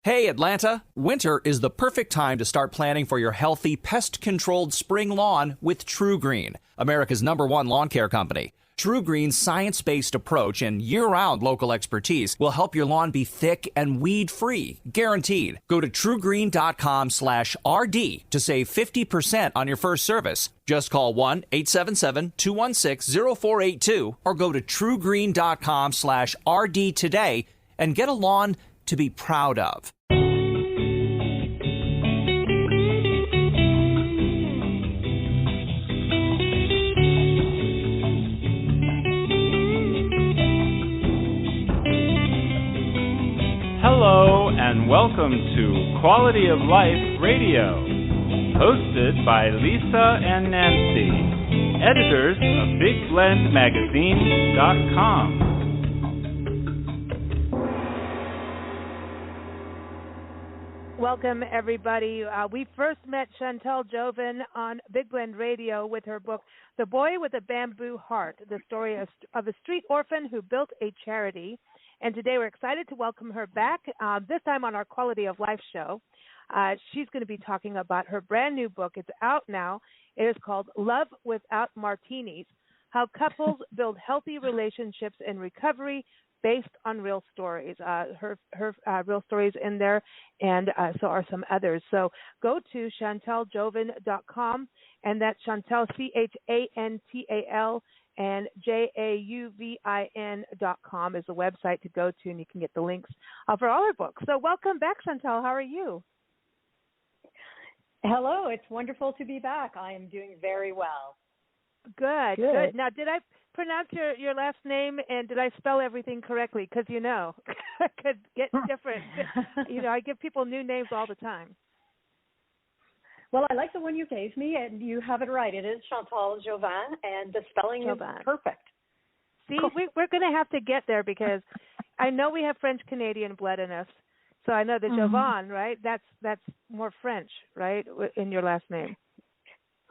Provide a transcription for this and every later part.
Hey, Atlanta! Winter is the perfect time to start planning for your healthy, pest-controlled spring lawn with TruGreen, America's #1 lawn care company. TruGreen's science-based approach and year-round local expertise will help your lawn be thick and weed-free, guaranteed. Go to TruGreen.com/RD to save 50% on your first service. Just call 1-877-216-0482 or go to TruGreen.com/RD today and get a lawn to be proud of. Hello and welcome to Quality of Life Radio, hosted by Lisa and Nancy, editors of BigBlendMagazine.com. Welcome, everybody. We first met Chantal Jauvin on Big Blend Radio with her book, The Boy with a Bamboo Heart, the story of a street orphan who built a charity. And today we're excited to welcome her back, this time on our Quality of Life show. She's going to be talking about her brand new book. It's out now. It is called Love Without Martinis, How Couples Build Healthy Relationships in Recovery Based on Real Stories. Her real stories in there, and so are some others. So go to chantaljauvin.com, and that's Chantal, CHANTAL, and JAUVIN.com is the website to go to, and you can get the links for all our books. So welcome back, Chantal. How are you? Hello. It's wonderful to be back. I am doing very well. Good. Now, did I pronounce your last name, and did I spell everything correctly? Because, I could get different. I give people new names all the time. Well, I like the one you gave me, and you have it right. It is Chantal Jauvin, and the spelling is perfect. See, we're going to have to get there because I know we have French-Canadian blood in us. So I know the Jauvin, right? That's more French, right, in your last name?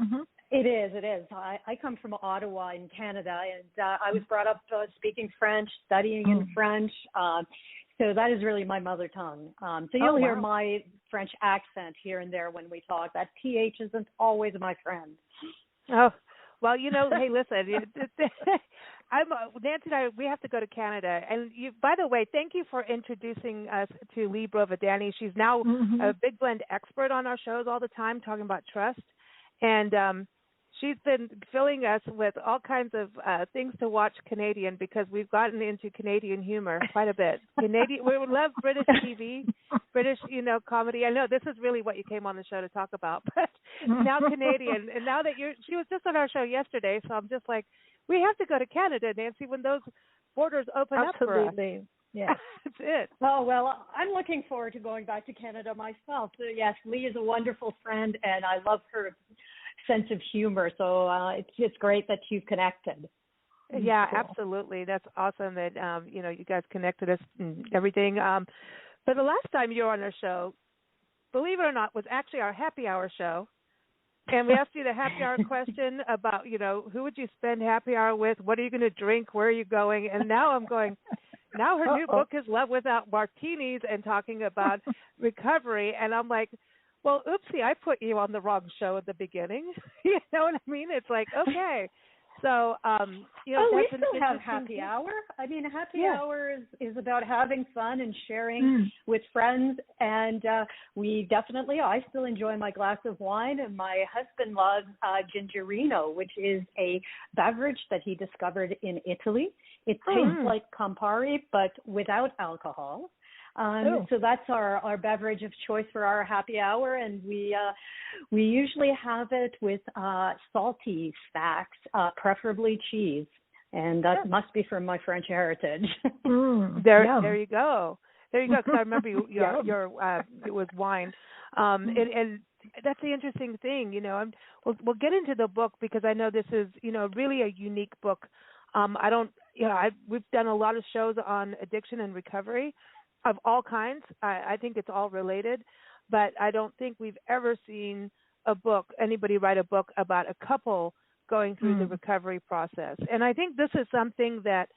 Mm-hmm. It is. I come from Ottawa in Canada, and I was brought up speaking French, studying in French. So that is really my mother tongue. So you'll hear my French accent here and there when we talk. That TH isn't always my friend. Oh, well, hey, listen, Nancy and I, we have to go to Canada. And by the way, thank you for introducing us to Lee Brovadani. She's now a Big Blend expert on our shows all the time, talking about trust. And she's been filling us with all kinds of things to watch Canadian because we've gotten into Canadian humor quite a bit. We love British TV, British, comedy. I know this is really what you came on the show to talk about, but now Canadian. And now that she was just on our show yesterday, so I'm just like, we have to go to Canada, Nancy, when those borders open up for us. Absolutely. Yeah. That's it. Oh, well, I'm looking forward to going back to Canada myself. So, yes, Lee is a wonderful friend, and I love her sense of humor. So it's great that you've connected. Yeah, cool. Absolutely. That's awesome that, you guys connected us and everything. But the last time you were on our show, believe it or not, was actually our happy hour show. And we asked you the happy hour question about, who would you spend happy hour with? What are you going to drink? Where are you going? And now I'm going... Now her new book is Love Without Martinis and talking about recovery. And I'm like, well, oopsie, I put you on the wrong show at the beginning. You know what I mean? It's like, okay. So, we still have happy hour. I mean, a happy hour is about having fun and sharing with friends. And I still enjoy my glass of wine. And my husband loves gingerino, which is a beverage that he discovered in Italy. It tastes like Campari, but without alcohol. So that's our beverage of choice for our happy hour, and we usually have it with salty snacks, preferably cheese, and that must be from my French heritage. There you go. Because I remember your it was wine, and that's the interesting thing. We'll get into the book because I know this is really a unique book. We've done a lot of shows on addiction and recovery of all kinds. I think it's all related, but I don't think we've ever seen anybody write a book about a couple going through the recovery process. And I think this is something that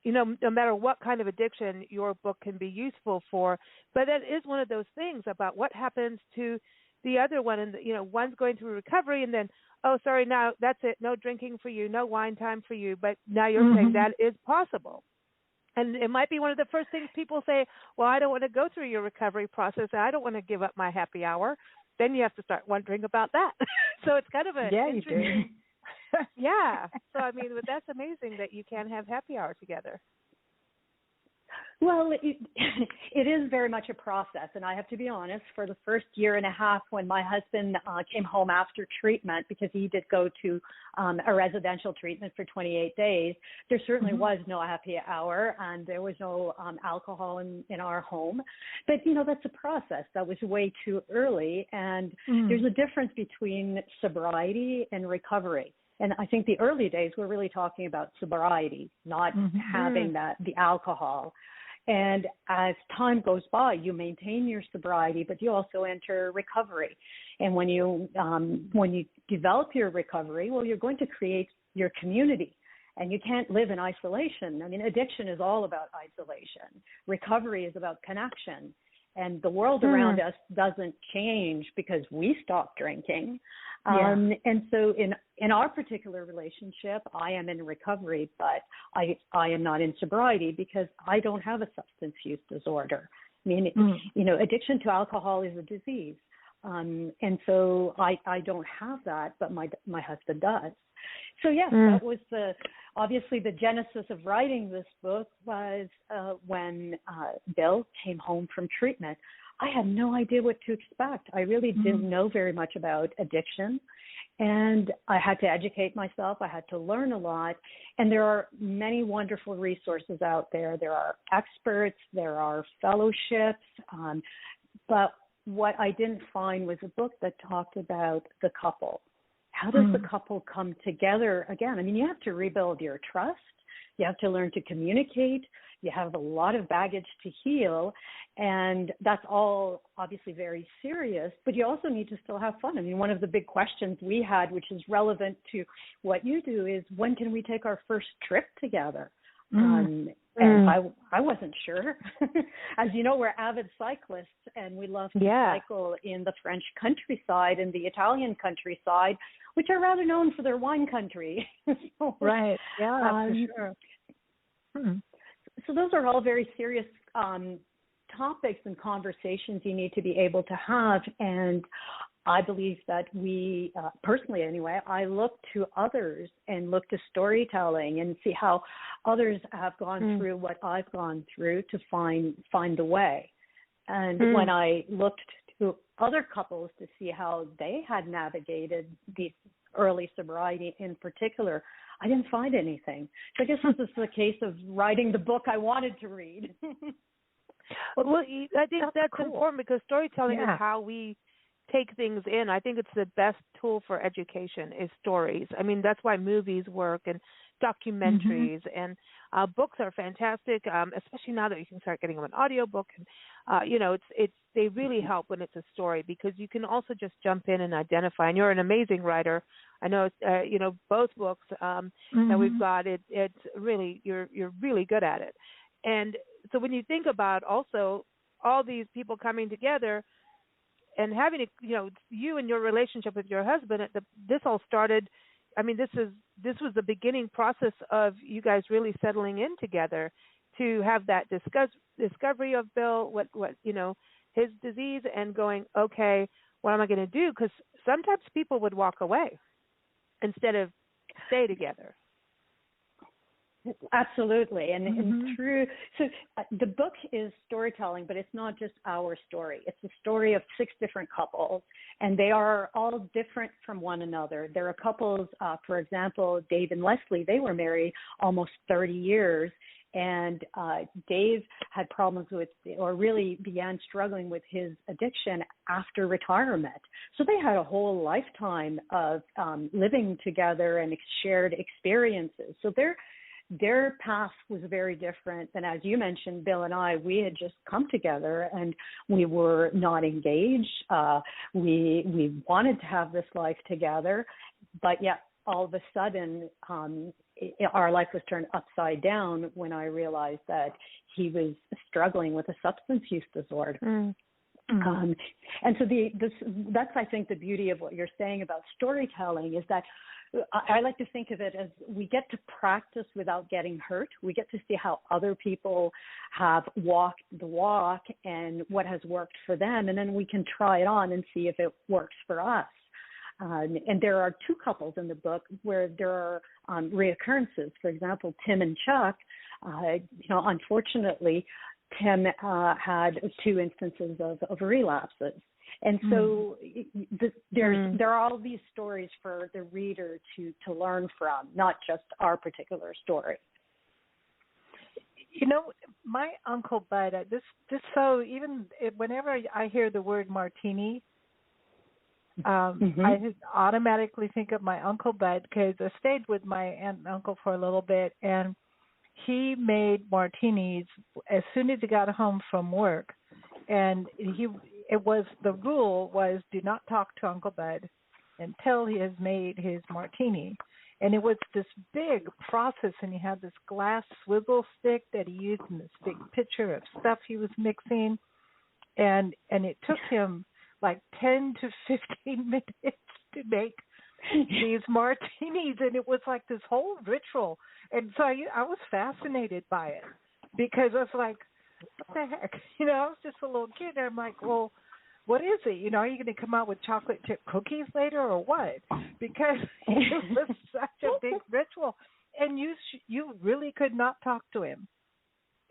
no matter what kind of addiction your book can be useful for, but that is one of those things about what happens to the other one. And, one's going through recovery and then, oh, sorry, now that's it. No drinking for you, no wine time for you. But now you're saying that is possible. And it might be one of the first things people say, well, I don't want to go through your recovery process. I don't want to give up my happy hour. Then you have to start wondering about that. So it's kind of a interesting. Yeah. So, I mean, but that's amazing that you can have happy hour together. Well, it is very much a process. And I have to be honest, for the first year and a half when my husband came home after treatment, because he did go to a residential treatment for 28 days, there certainly was no happy hour and there was no alcohol in our home. But, that's a process. That was way too early. And there's a difference between sobriety and recovery. And I think the early days, we're really talking about sobriety, not having the alcohol. And as time goes by, you maintain your sobriety, but you also enter recovery. And when you develop your recovery, well, you're going to create your community. And you can't live in isolation. I mean, addiction is all about isolation. Recovery is about connection. And the world around us doesn't change because we stop drinking. And so in our particular relationship, I am in recovery, but I am not in sobriety because I don't have a substance use disorder. I mean, addiction to alcohol is a disease. And so I don't have that, but my husband does. So yes, that was obviously the genesis of writing this book was when Bill came home from treatment. I had no idea what to expect. I really didn't know very much about addiction, and I had to educate myself. I had to learn a lot, and there are many wonderful resources out there. There are experts, there are fellowships, but what I didn't find was a book that talked about the couple. How does the couple come together again? I mean, you have to rebuild your trust. You have to learn to communicate. You have a lot of baggage to heal, and that's all obviously very serious, but you also need to still have fun. I mean, one of the big questions we had, which is relevant to what you do, is when can we take our first trip together? And I wasn't sure. As you know, we're avid cyclists, and we love to cycle in the French countryside and the Italian countryside, which are rather known for their wine country. Right. Yeah, for sure. So those are all very serious topics and conversations you need to be able to have. And I believe that we, personally anyway, I look to others and look to storytelling and see how others have gone through what I've gone through to find the way. And when I looked to other couples to see how they had navigated the early sobriety in particular, I didn't find anything. So I guess this is the case of writing the book I wanted to read. Well, I think that's cool. Important because storytelling is how we take things in. I think it's the best tool for education is stories. I mean, that's why movies work and documentaries and books are fantastic, especially now that you can start getting them an audiobook. And, they really help when it's a story because you can also just jump in and identify. And you're an amazing writer. I know, both books that we've got, it's really, you're really good at it. And so when you think about also all these people coming together and having, you and your relationship with your husband, this all started, I mean, this was the beginning process of you guys really settling in together to have that discovery of Bill, what his disease, and going, okay, what am I going to do? Because sometimes people would walk away instead of stay together. Absolutely. And through, so the book is storytelling, but it's not just our story. It's the story of 6 different couples, and they are all different from one another. There are couples, for example, Dave and Leslie, they were married almost 30 years, and Dave had problems with, or really began struggling with his addiction after retirement. So they had a whole lifetime of living together and shared experiences. So their path was very different. And as you mentioned, Bill and I, we had just come together and we were not engaged. We wanted to have this life together, but yet all of a sudden our life was turned upside down when I realized that he was struggling with a substance use disorder. And so that's, I think, the beauty of what you're saying about storytelling is that I like to think of it as we get to practice without getting hurt. We get to see how other people have walked the walk and what has worked for them, and then we can try it on and see if it works for us. And there are two couples in the book where there are reoccurrences. For example, Tim and Chuck, unfortunately, Tim had 2 instances of relapses. And so there are all these stories for the reader to learn from, not just our particular story. My Uncle Bud, whenever I hear the word martini, I just automatically think of my Uncle Bud, because I stayed with my aunt and uncle for a little bit, and he made martinis as soon as he got home from work, and the rule was do not talk to Uncle Bud until he has made his martini. And it was this big process, and he had this glass swivel stick that he used in this big pitcher of stuff he was mixing, and it took him like 10 to 15 minutes to make these martinis, and it was like this whole ritual. And so I was fascinated by it, because I was like, what the heck? I was just a little kid, and I'm like, well, what is it? Are you going to come out with chocolate chip cookies later or what? Because it was such a big ritual. And you really could not talk to him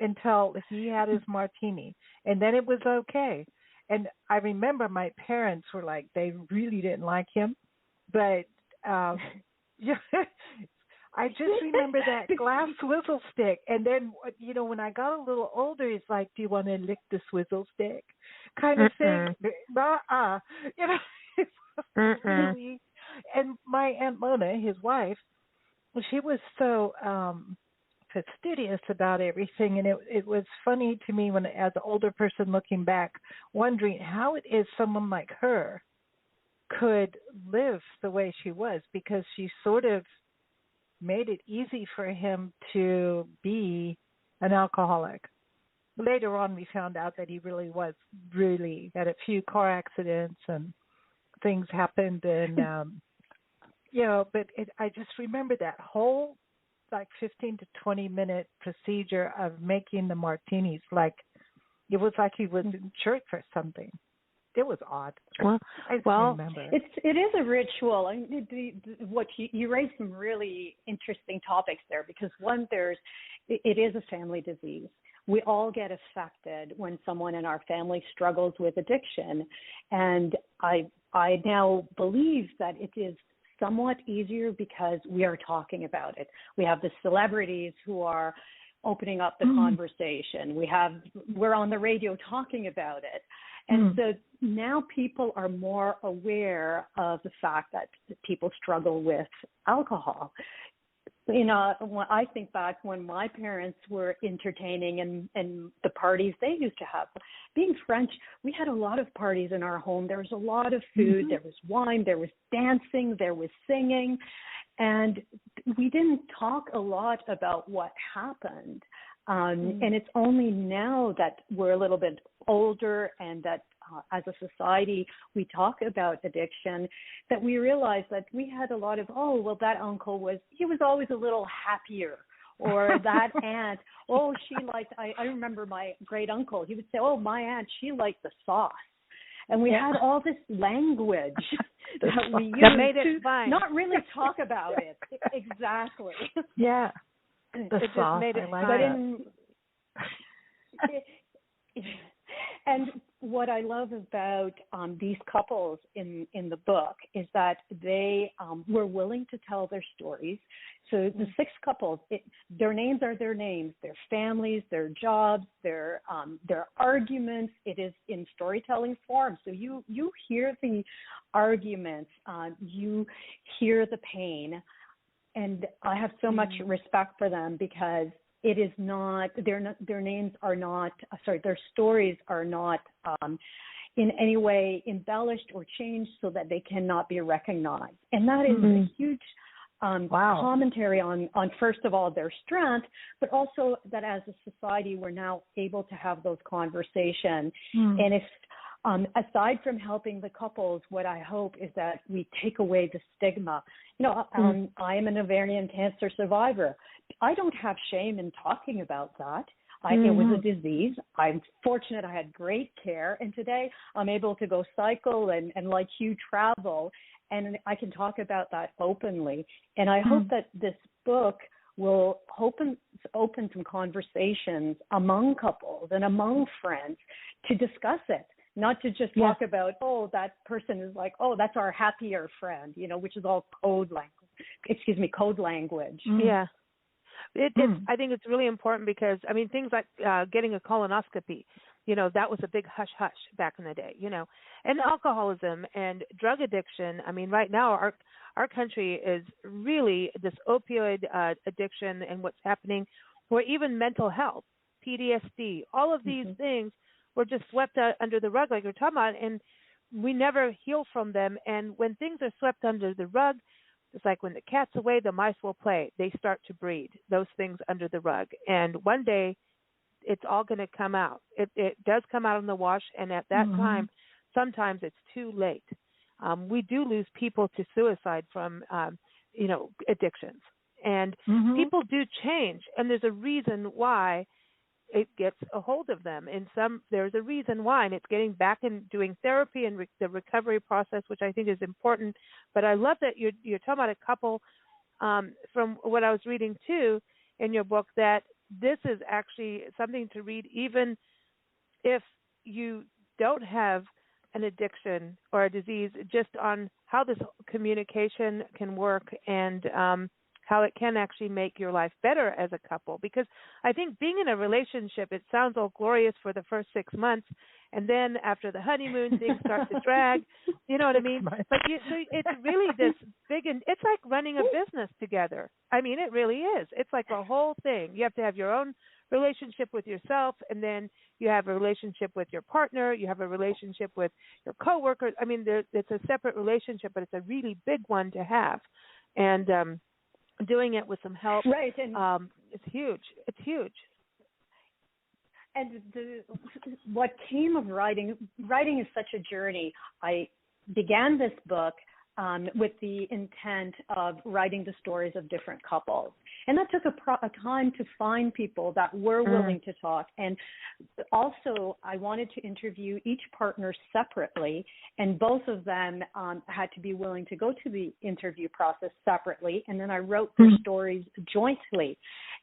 until he had his martini. And then it was okay. And I remember my parents were like, they really didn't like him. But I just remember that glass swizzle stick. And then, when I got a little older, he's like, do you want to lick the swizzle stick? Kind of thing. Really. And my Aunt Mona, his wife, she was so fastidious about everything. And it was funny to me when, as an older person looking back, wondering how it is someone like her could live the way she was, because she sort of made it easy for him to be an alcoholic. Later on, we found out that he really had a few car accidents and things happened, and but I just remember that whole 15 to 20 minute procedure of making the martinis. Like it was like he was in church or something. It was odd. I remember. It is a ritual. You raised some really interesting topics there, because one, it is a family disease. We all get affected when someone in our family struggles with addiction, and I now believe that it is somewhat easier because we are talking about it. We have the celebrities who are opening up the conversation. We're on the radio talking about it. And so now people are more aware of the fact that people struggle with alcohol. When I think back when my parents were entertaining and the parties they used to have. Being French, we had a lot of parties in our home. There was a lot of food, there was wine, there was dancing, there was singing, and we didn't talk a lot about what happened. And it's only now that we're a little bit older and that as a society we talk about addiction, that we realize that we had a lot of, that uncle he was always a little happier, or that aunt, she liked, I remember my great uncle, he would say, my aunt, she liked the sauce. And we had all this language that we used that made it fun. Not really talk about it. Exactly. Yeah. The sauce. Just made it fun. And what I love about these couples in the book is that they were willing to tell their stories. So the 6 couples, their names are their names, their families, their jobs, their arguments. It is in storytelling form. So you hear the arguments, you hear the pain, and I have so much respect for them, because it is not, their names are not, their stories are not in any way embellished or changed so that they cannot be recognized. And that is a huge commentary on, first of all, their strength, but also that as a society, we're now able to have those conversations. And if, aside from helping the couples, what I hope is that we take away the stigma. You know, I am an ovarian cancer survivor. I don't have shame in talking about that. It was a disease. I'm fortunate I had great care. And today I'm able to go cycle and like you, travel. And I can talk about that openly. And I hope that this book will open some conversations among couples and among friends to discuss it, not to just talk about, oh, that person is like, oh, that's our happier friend, you know, which is all code language. Yeah. I think it's really important because, I mean, things like getting a colonoscopy, you know, that was a big hush-hush back in the day, you know, and alcoholism and drug addiction. I mean, right now our country is really this opioid addiction and what's happening, or even mental health, PTSD, all of these things were just swept under the rug like you're talking about, and we never heal from them. And when things are swept under the rug, it's like when the cat's away, the mice will play. They start to breed those things under the rug. And one day it's all going to come out. It does come out in the wash. And at that time, sometimes it's too late. We do lose people to suicide from, you know, addictions. And people do change. And there's a reason why it gets a hold of them. And there's a reason why, and it's getting back and doing therapy and the recovery process, which I think is important. But I love that you're talking about a couple, from what I was reading too in your book, that this is actually something to read even if you don't have an addiction or a disease, just on how this communication can work and how it can actually make your life better as a couple. Because I think being in a relationship, it sounds all glorious for the first 6 months, and then after the honeymoon, things start to drag. You know what I mean? But so it's really this big, and it's like running a business together. I mean, it really is. It's like a whole thing. You have to have your own relationship with yourself, and then you have a relationship with your partner. You have a relationship with your coworkers. I mean, it's a separate relationship, but it's a really big one to have. And doing it with some help, right? And it's huge. It's huge. And what came of writing is such a journey. I began this book with the intent of writing the stories of different couples. And that took a time to find people that were willing to talk. And also, I wanted to interview each partner separately, and both of them had to be willing to go to the interview process separately. And then I wrote their stories jointly.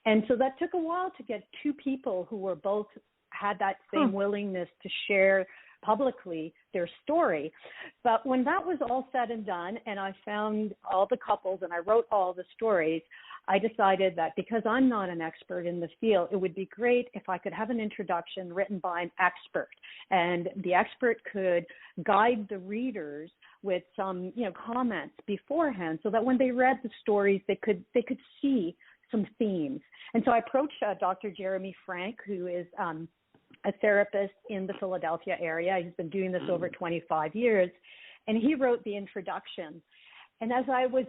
And so that took a while to get two people who were both had that same willingness to share publicly their story. But when that was all said and done, and I found all the couples and I wrote all the stories, I decided that because I'm not an expert in the field, it would be great if I could have an introduction written by an expert, and the expert could guide the readers with some, you know, comments beforehand, so that when they read the stories, they could see some themes. And so I approached Dr. Jeremy Frank, who is a therapist in the Philadelphia area. He's been doing this over 25 years, and he wrote the introduction. And as I was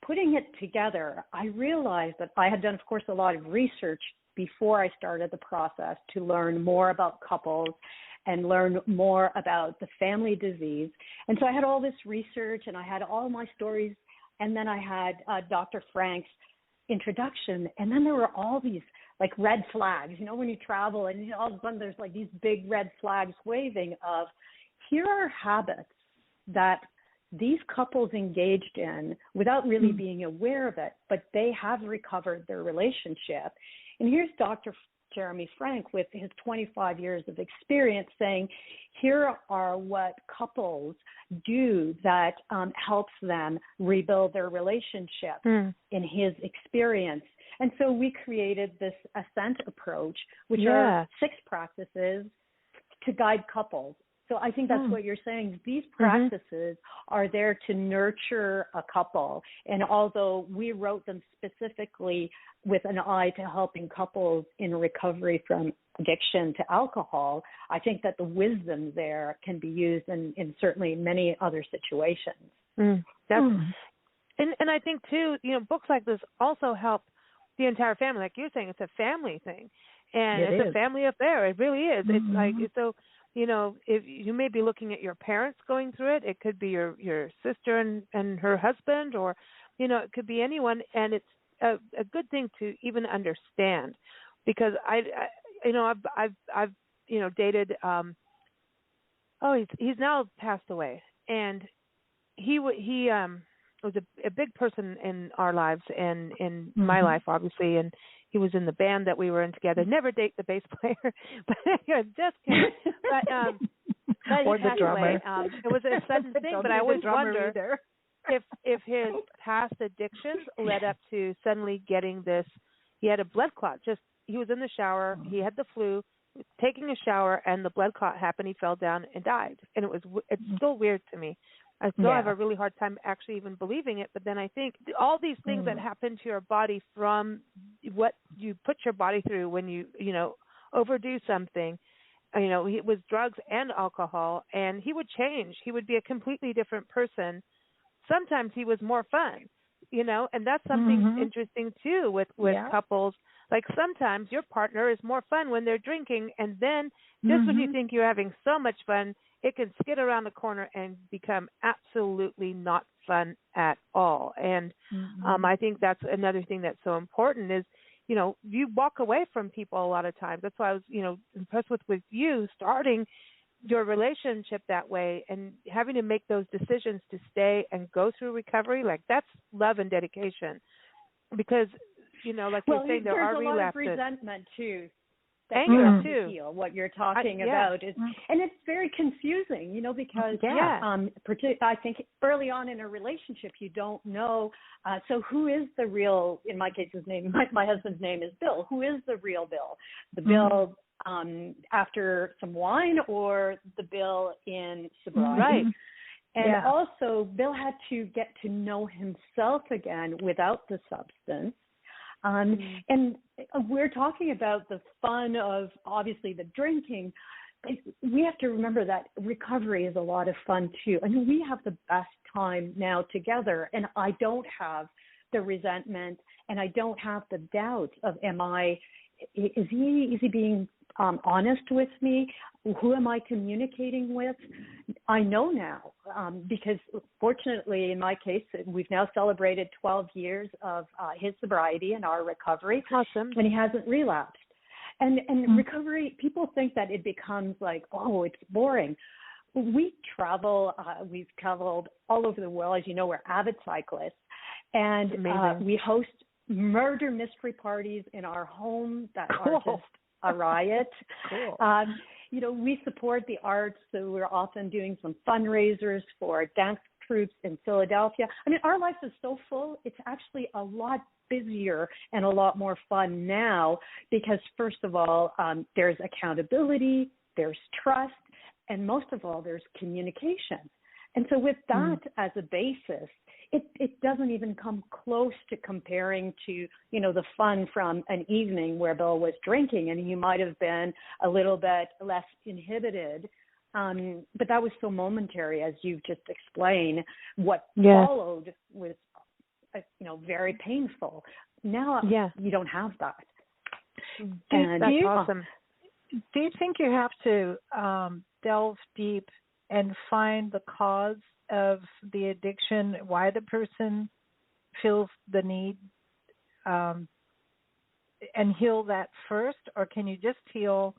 putting it together, I realized that I had done, of course, a lot of research before I started the process to learn more about couples and learn more about the family disease. And so I had all this research, and I had all my stories, and then I had Dr. Frank's introduction, and then there were all these like red flags, you know, when you travel and all of a sudden there's like these big red flags waving of, here are habits that these couples engaged in without really being aware of it, but they have recovered their relationship. And here's Dr. Jeremy Frank with his 25 years of experience saying, here are what couples do that helps them rebuild their relationship in his experience. And so we created this Ascent Approach, which are 6 practices to guide couples. So I think that's what you're saying. These practices are there to nurture a couple. And although we wrote them specifically with an eye to helping couples in recovery from addiction to alcohol, I think that the wisdom there can be used in certainly many other situations. And I think too, books like this also help the entire family. Like you're saying, it's a family thing, and it's a family affair. It really is. It's like so. If you may be looking at your parents going through it, it could be your sister and her husband, or it could be anyone, and it's a good thing to even understand, because I've dated. He's now passed away, and he was a big person in our lives and in my life, obviously, and he was in the band that we were in together. Never date the bass player, but just kidding. But or he the passed drummer. away. It was a sudden thing, but I always wonder if his past addictions led up to suddenly getting this. He had a blood clot. He was in the shower. He had the flu. Taking a shower, and the blood clot happened. He fell down and died. And it's still weird to me. I still have a really hard time actually even believing it. But then I think all these things that happen to your body from what you put your body through when you overdo something. It was drugs and alcohol, and he would change. He would be a completely different person. Sometimes he was more fun, and that's something interesting too with couples. Like sometimes your partner is more fun when they're drinking, and then just when you think you're having so much fun, it can skid around the corner and become absolutely not fun at all. And I think that's another thing that's so important is, you walk away from people a lot of times. That's why I was, impressed with you starting your relationship that way and having to make those decisions to stay and go through recovery. Like that's love and dedication, because like you're saying, there are relapses. There's a lot of resentment too. Anger too. Feel what you're talking about is, and it's very confusing, because I think early on in a relationship you don't know. So who is the real? In my case, my husband's name is Bill. Who is the real Bill? The Bill after some wine, or the Bill in sobriety? Right. And also, Bill had to get to know himself again without the substance. And we're talking about the fun of, obviously, the drinking. We have to remember that recovery is a lot of fun, too. I mean, we have the best time now together, and I don't have the resentment, and I don't have the doubt of, is he being honest with me? Who am I communicating with? I know now, because fortunately, in my case, we've now celebrated 12 years of his sobriety and our recovery. Awesome. And he hasn't relapsed. And recovery, people think that it becomes like, it's boring. We travel. We've traveled all over the world. As you know, we're avid cyclists. And we host murder mystery parties in our home that are just a riot. Cool. We support the arts, so we're often doing some fundraisers for dance troops in Philadelphia. I mean, our life is so full. It's actually a lot busier and a lot more fun now because, first of all, there's accountability, there's trust, and most of all, there's communication. And so with that as a basis, it doesn't even come close to comparing to, the fun from an evening where Bill was drinking and he might have been a little bit less inhibited. But that was so momentary, as you've just explained. What followed was, very painful. Now you don't have that. And that's awesome. Do you think you have to delve deep and find the cause of the addiction, why the person feels the need, and heal that first, or can you just heal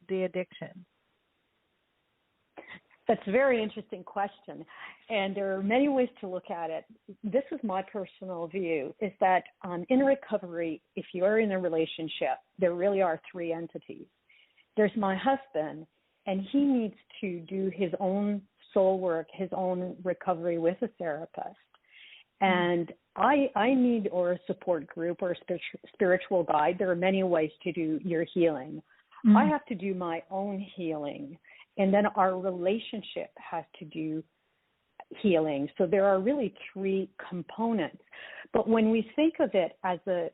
the addiction? That's a very interesting question, and there are many ways to look at it. This is my personal view, is that in recovery, if you're in a relationship, there really are three entities. There's my husband, and he needs to do his own soul work, his own recovery with a therapist. And I need or a support group or a spiritual guide. There are many ways to do your healing. I have to do my own healing. And then our relationship has to do healing. So there are really three components. But when we think of it as a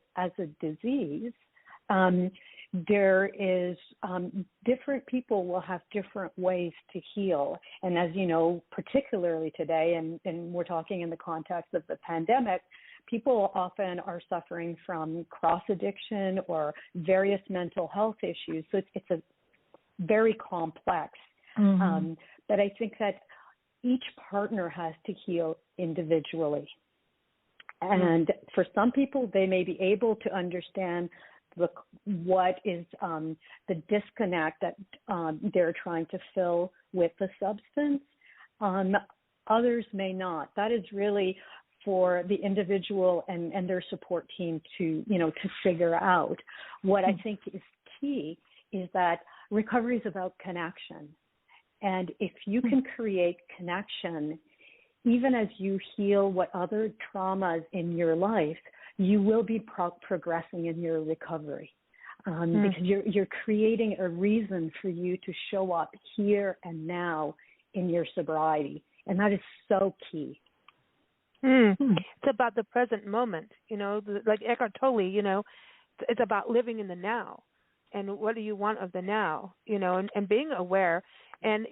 disease, there is different people will have different ways to heal. And as you know, particularly today, and we're talking in the context of the pandemic, people often are suffering from cross-addiction or various mental health issues. So it's a very complex. But I think that each partner has to heal individually. And for some people, they may be able to understand what is the disconnect that they're trying to fill with the substance. Others may not. That is really for the individual and their support team to figure out. What I think is key is that recovery is about connection. And if you can create connection, even as you heal what other traumas in your life, you will be progressing in your recovery because you're creating a reason for you to show up here and now in your sobriety. And that is so key. It's about the present moment, like Eckhart Tolle, it's about living in the now. And what do you want of the now, and being aware. And,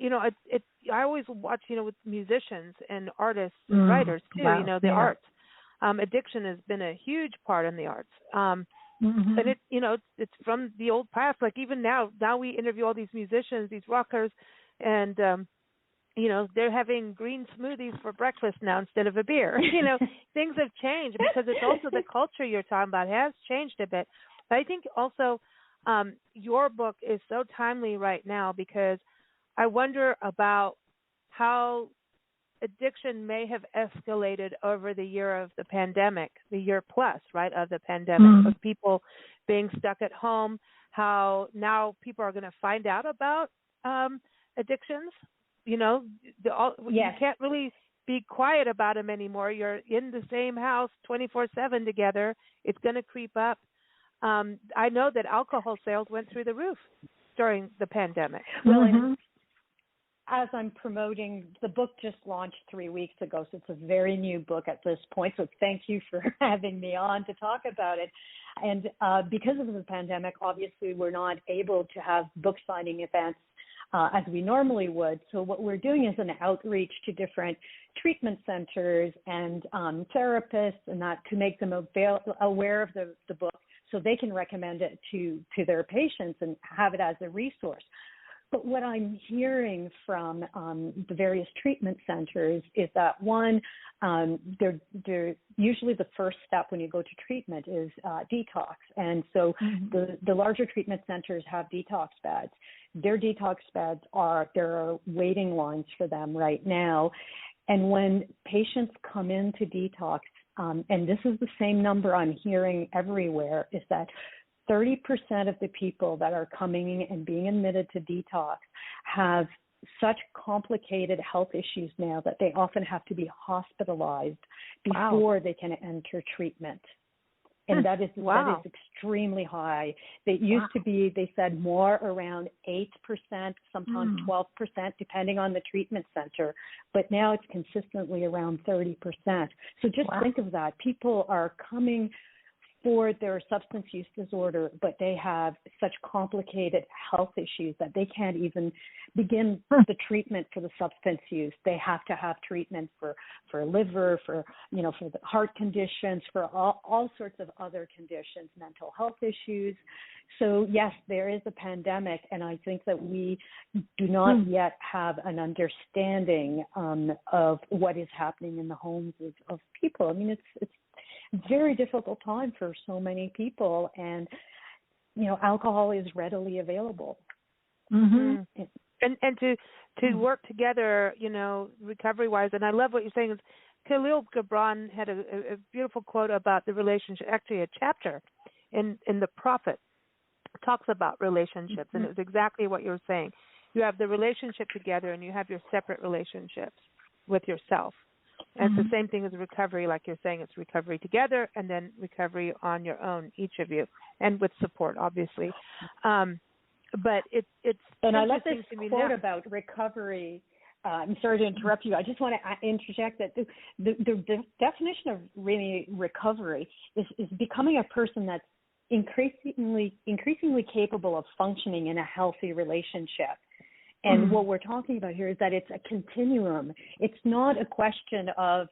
I always watch, with musicians and artists and writers too, the arts. Addiction has been a huge part in the arts. And it's from the old past. Like even now we interview all these musicians, these rockers, and, they're having green smoothies for breakfast now instead of a beer. Things have changed because it's also the culture you're talking about has changed a bit. But I think also your book is so timely right now because I wonder about how addiction may have escalated over the year of the pandemic, the year plus, right, of the pandemic, of people being stuck at home, how now people are going to find out about addictions. You can't really be quiet about them anymore. You're in the same house 24/7 together. It's going to creep up. I know that alcohol sales went through the roof during the pandemic. Well, as I'm promoting, the book just launched 3 weeks ago, so it's a very new book at this point. So thank you for having me on to talk about it. And because of the pandemic, obviously we're not able to have book signing events as we normally would. So what we're doing is an outreach to different treatment centers and therapists and that to make them aware of the book so they can recommend it to their patients and have it as a resource. But what I'm hearing from the various treatment centers is that, one, they're usually the first step when you go to treatment is detox. And so the larger treatment centers have detox beds. Their detox beds there are waiting lines for them right now. And when patients come into detox, and this is the same number I'm hearing everywhere, is that 30% of the people that are coming and being admitted to detox have such complicated health issues now that they often have to be hospitalized before they can enter treatment. And that is extremely high. They used to be, they said, more around 8%, sometimes 12%, depending on the treatment center. But now it's consistently around 30%. So just think of that. People are coming for their substance use disorder, but they have such complicated health issues that they can't even begin the treatment for the substance use. They have to have treatment for liver, for the heart conditions, for all sorts of other conditions, mental health issues. So yes, there is a pandemic, and I think that we do not yet have an understanding of what is happening in the homes of people. I mean, it's very difficult time for so many people, and alcohol is readily available. And to work together, recovery wise. And I love what you're saying. Is Khalil Gibran had a beautiful quote about the relationship. Actually, a chapter in the Prophet talks about relationships, and it was exactly what you were saying. You have the relationship together, and you have your separate relationships with yourself. And it's the same thing as recovery, like you're saying. It's recovery together and then recovery on your own, each of you, and with support, obviously. But it's and I love this quote about recovery. I'm sorry to interrupt you. I just want to interject that the definition of really recovery is becoming a person that's increasingly capable of functioning in a healthy relationship. And what we're talking about here is that it's a continuum. It's not a question of,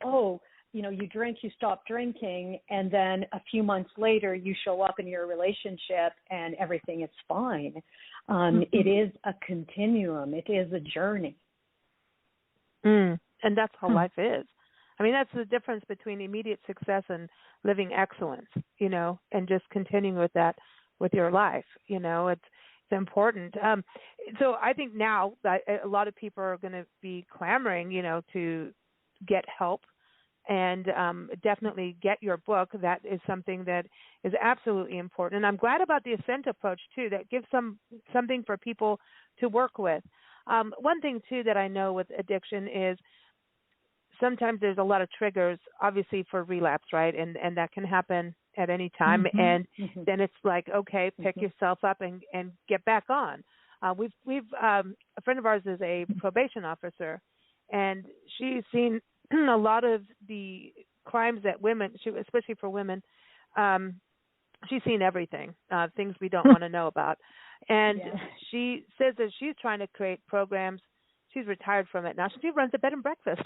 oh, you know, you drink, you stop drinking, and then a few months later you show up in your relationship and everything is fine. It is a continuum. It is a journey. And that's how life is. I mean, that's the difference between immediate success and living excellence, you know, and just continuing with that with your life. You know, it's important. So I think now that a lot of people are going to be clamoring, you know, to get help and definitely get your book. That is something that is absolutely important. And I'm glad about the Ascent Approach, too, that gives something for people to work with. One thing, too, that I know with addiction is sometimes there's a lot of triggers, obviously, for relapse, right? And that can happen at any time. And then it's like, okay, pick yourself up and get back on. We've a friend of ours is a probation officer, and she's seen a lot of the crimes that women, especially for women, she's seen everything, things we don't want to know about. And she says that she's trying to create programs. She's retired from it now. She runs a bed and breakfast.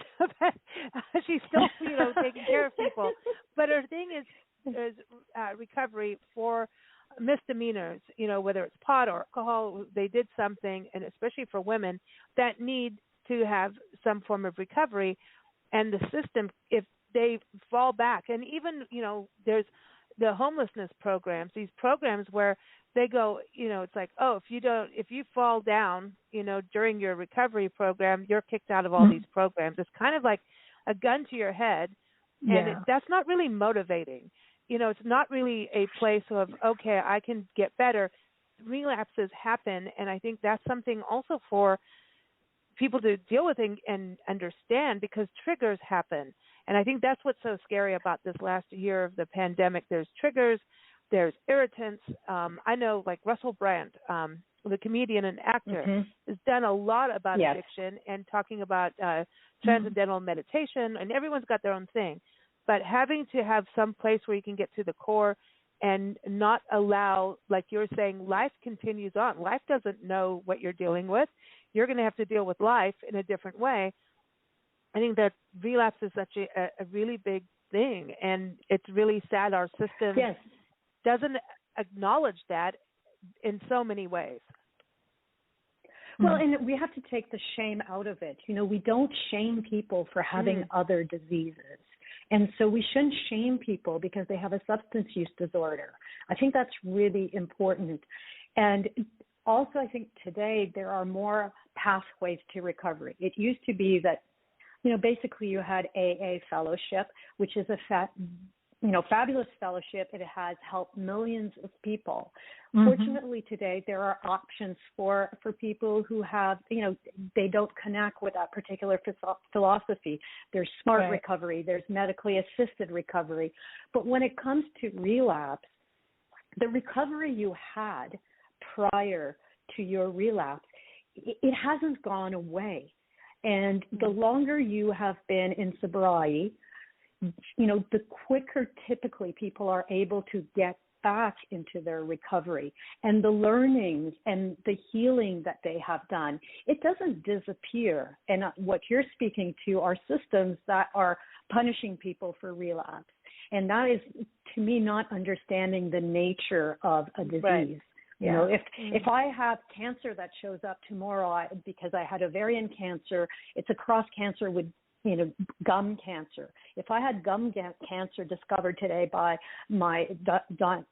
She's still, you know, taking care of people. But her thing is recovery for misdemeanors, you know, whether it's pot or alcohol, they did something, and especially for women that need to have some form of recovery. And the system, if they fall back, and even, you know, there's the homelessness programs, these programs where they go, you know, it's like, oh, if you fall down, you know, during your recovery program, you're kicked out of all these programs. It's kind of like a gun to your head, and that's not really motivating. You know, it's not really a place of, okay, I can get better. Relapses happen, and I think that's something also for people to deal with and understand, because triggers happen. And I think that's what's so scary about this last year of the pandemic. There's triggers, there's irritants. I know, like Russell Brand, the comedian and actor, has done a lot about addiction and talking about transcendental meditation, and everyone's got their own thing. But having to have some place where you can get to the core and not allow, like you're saying, life continues on. Life doesn't know what you're dealing with. You're going to have to deal with life in a different way. I think that relapse is such a really big thing, and it's really sad our system doesn't acknowledge that in so many ways. Well, and we have to take the shame out of it. You know, we don't shame people for having other diseases. And so we shouldn't shame people because they have a substance use disorder. I think that's really important. And also, I think today there are more pathways to recovery. It used to be that, you know, basically you had AA fellowship, which is a fabulous fellowship. It has helped millions of people. Fortunately, today there are options for people who have, you know, they don't connect with that particular philosophy. There's smart recovery. There's medically assisted recovery. But when it comes to relapse, the recovery you had prior to your relapse, it hasn't gone away. And the longer you have been in sobriety, you know, the quicker typically people are able to get back into their recovery, and the learnings and the healing that they have done, it doesn't disappear. And what you're speaking to are systems that are punishing people for relapse. And that is, to me, not understanding the nature of a disease. You know, if I have cancer that shows up tomorrow because I had ovarian cancer, it's a cross cancer with, you know, gum cancer. If I had gum cancer discovered today by my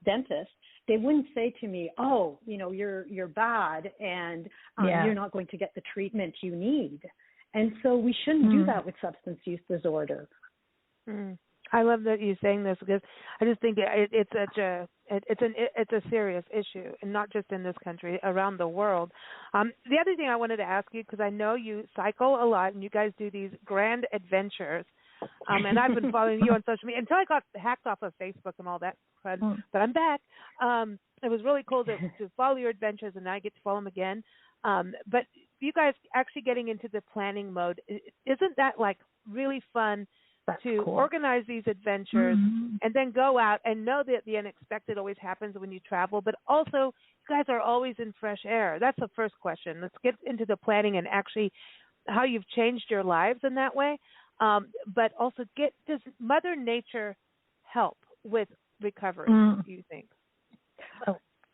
dentist, they wouldn't say to me, "Oh, you know, you're bad, and you're not going to get the treatment you need." And so we shouldn't do that with substance use disorder. I love that you're saying this, because I just think it's a serious issue, and not just in this country, around the world. The other thing I wanted to ask you, because I know you cycle a lot and you guys do these grand adventures, and I've been following you on social media until I got hacked off of Facebook and all that crud, but I'm back. It was really cool to follow your adventures, and now I get to follow them again. But you guys actually getting into the planning mode, isn't that like really fun? to organize these adventures and then go out and know that the unexpected always happens when you travel, but also you guys are always in fresh air. That's the first question. Let's get into the planning and actually how you've changed your lives in that way. But also, does Mother Nature help with recovery, do you think?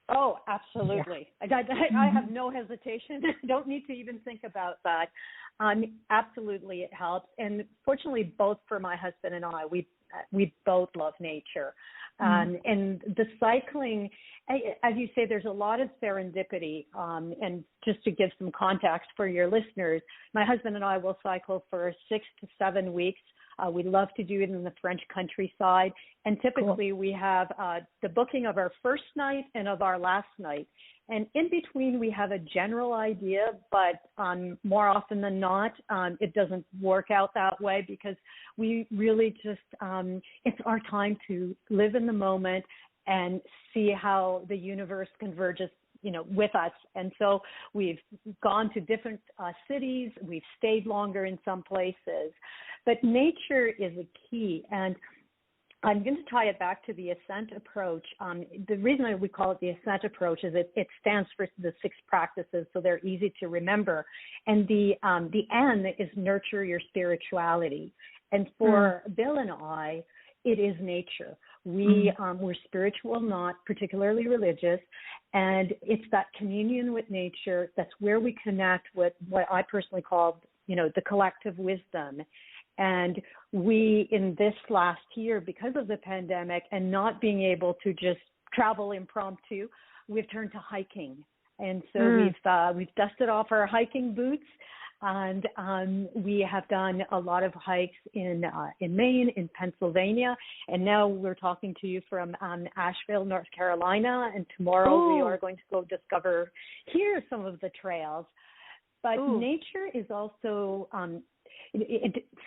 Oh, absolutely. Yeah. I have no hesitation. Don't need to even think about that. Absolutely, it helps. And fortunately, both for my husband and I, we both love nature. And the cycling, as you say, there's a lot of serendipity. And just to give some context for your listeners, my husband and I will cycle for 6 to 7 weeks. We love to do it in the French countryside. And typically we have the booking of our first night and of our last night. And in between, we have a general idea, but more often than not, it doesn't work out that way because we really just, it's our time to live in the moment and see how the universe converges, with us. And so we've gone to different cities. We've stayed longer in some places. But nature is a key. And I'm going to tie it back to the Ascent Approach. The reason we call it the Ascent Approach is it stands for the 6 practices, so they're easy to remember. And the N is nurture your spirituality. And for Bill and I, it is nature. We're spiritual, not particularly religious, and it's that communion with nature. That's where we connect with what I personally call, the collective wisdom. And we, in this last year, because of the pandemic and not being able to just travel impromptu, we've turned to hiking. And so we've dusted off our hiking boots. And we have done a lot of hikes in Maine, in Pennsylvania, and now we're talking to you from Asheville, North Carolina, and tomorrow we are going to go discover here some of the trails. But nature is also,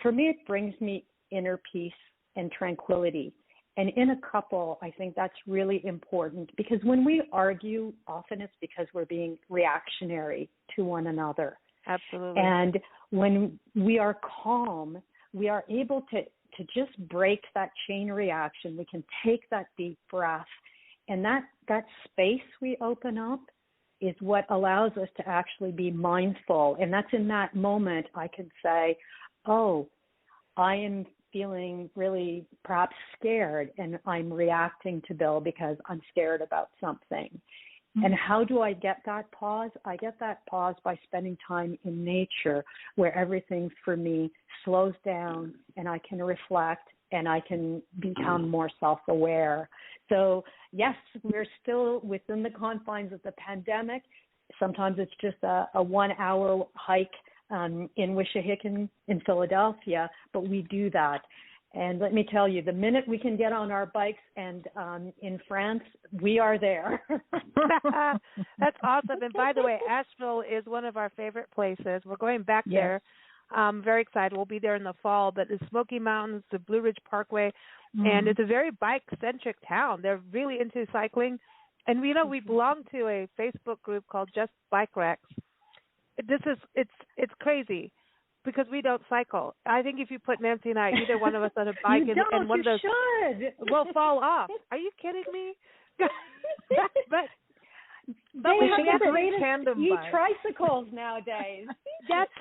for me, it brings me inner peace and tranquility. And in a couple, I think that's really important because when we argue, often it's because we're being reactionary to one another. Absolutely. And when we are calm, we are able to just break that chain reaction. We can take that deep breath. And that space we open up is what allows us to actually be mindful. And that's in that moment I can say, oh, I am feeling really perhaps scared and I'm reacting to Bill because I'm scared about something. And how do I get that pause? I get that pause by spending time in nature where everything for me slows down and I can reflect and I can become more self-aware. So, yes, we're still within the confines of the pandemic. Sometimes it's just a 1-hour hike in Wissahickon in Philadelphia, but we do that. And let me tell you, the minute we can get on our bikes and in France, we are there. That's awesome. And by the way, Asheville is one of our favorite places. We're going back there. I'm very excited. We'll be there in the fall. But the Smoky Mountains, the Blue Ridge Parkway, and it's a very bike-centric town. They're really into cycling. And, we belong to a Facebook group called Just Bike Wrecks. It's crazy. Because we don't cycle. I think if you put Nancy and I, either one of us on a bike and one of those will fall off. Are you kidding me? but we have the greatest e-tricycles nowadays. That's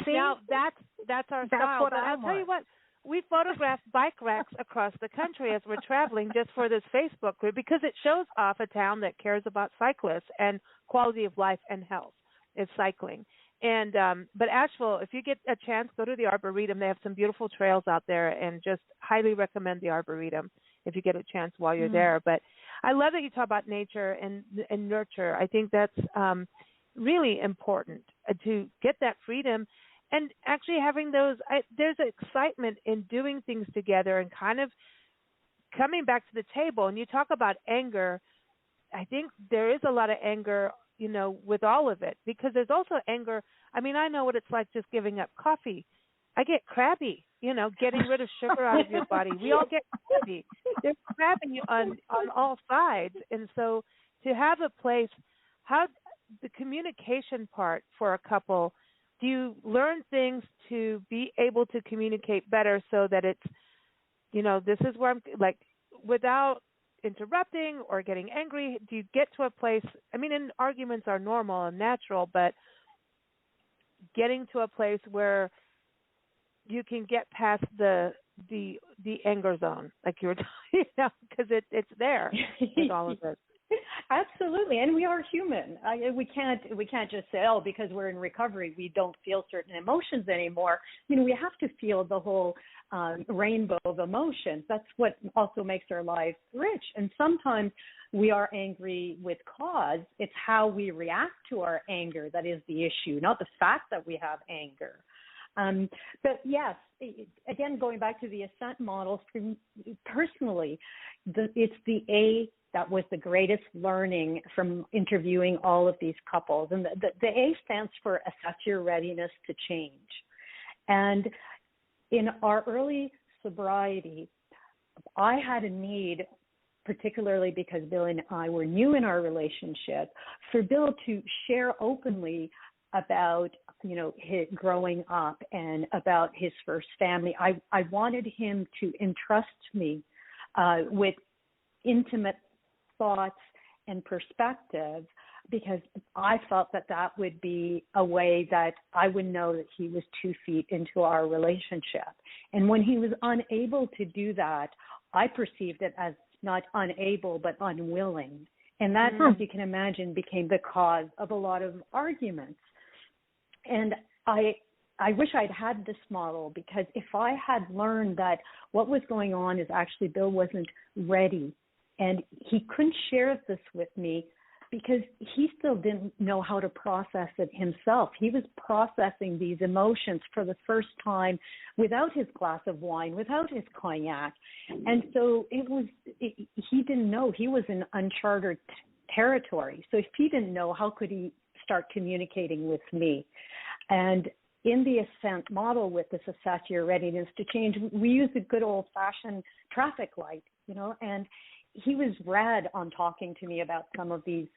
our style. But I'll tell you what, we photograph bike racks across the country as we're traveling just for this Facebook group because it shows off a town that cares about cyclists and quality of life and health is cycling. And but Asheville, if you get a chance, go to the Arboretum. They have some beautiful trails out there, and just highly recommend the Arboretum if you get a chance while you're there. But I love that you talk about nature and nurture. I think that's really important to get that freedom and actually having those. There's excitement in doing things together and kind of coming back to the table. And you talk about anger. I think there is a lot of anger, with all of it, because there's also anger. I mean, I know what it's like just giving up coffee. I get crabby, getting rid of sugar out of your body. We all get crabby. They're crabbing you on all sides. And so to have a place, how the communication part for a couple, do you learn things to be able to communicate better so that it's this is where I'm, like, without interrupting or getting angry, do you get to a place, and arguments are normal and natural, but getting to a place where you can get past the anger zone, like you were talking about, because it's there with all of this. Absolutely, and we are human. We can't just say, oh, because we're in recovery, we don't feel certain emotions anymore. We have to feel the whole rainbow of emotions. That's what also makes our lives rich. And sometimes we are angry with cause. It's how we react to our anger that is the issue, not the fact that we have anger. But yes, again, going back to the Ascent model, personally, it's the A that was the greatest learning from interviewing all of these couples. And the A stands for Assess Your Readiness to Change. And in our early sobriety, I had a need, particularly because Bill and I were new in our relationship, for Bill to share openly about, his growing up and about his first family. I wanted him to entrust me with intimate thoughts and perspective, because I felt that would be a way that I would know that he was 2 feet into our relationship. And when he was unable to do that, I perceived it as not unable, but unwilling. And that, as you can imagine, became the cause of a lot of arguments. And I wish I'd had this model, because if I had learned that what was going on is actually Bill wasn't ready, and he couldn't share this with me because he still didn't know how to process it himself. He was processing these emotions for the first time without his glass of wine, without his cognac. And so he didn't know. He was in uncharted territory. So if he didn't know, how could he start communicating with me? And in the Ascent model with this Assess Your Readiness to Change, we use a good old-fashioned traffic light, and he was rad on talking to me about some of these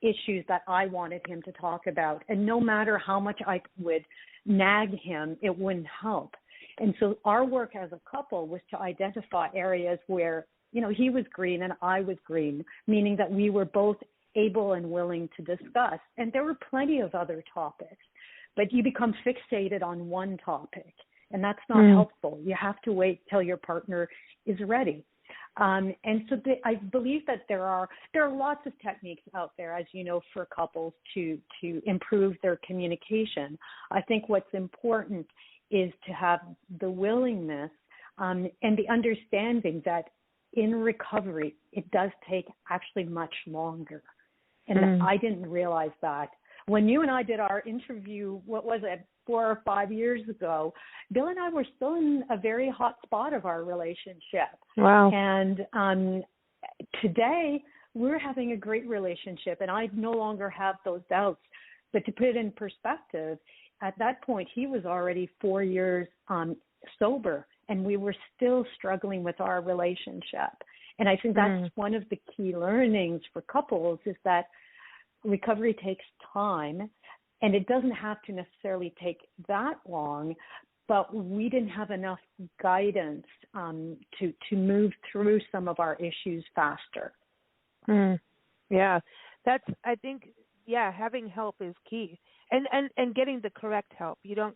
issues that I wanted him to talk about. And no matter how much I would nag him, it wouldn't help. And so our work as a couple was to identify areas where, he was green and I was green, meaning that we were both able and willing to discuss. And there were plenty of other topics, but you become fixated on one topic, and that's not helpful. You have to wait till your partner is ready. And so I believe that there are lots of techniques out there, as you know, for couples to improve their communication. I think what's important is to have the willingness and the understanding that in recovery, it does take actually much longer. And I didn't realize that. When you and I did our interview, 4 or 5 years ago, Bill and I were still in a very hot spot of our relationship. Wow. And today, we're having a great relationship, and I no longer have those doubts. But to put it in perspective, at that point, he was already 4 years sober, and we were still struggling with our relationship. And I think that's one of the key learnings for couples, is that recovery takes time, and it doesn't have to necessarily take that long, but we didn't have enough guidance to move through some of our issues faster. Yeah, I think, having help is key, and getting the correct help. You don't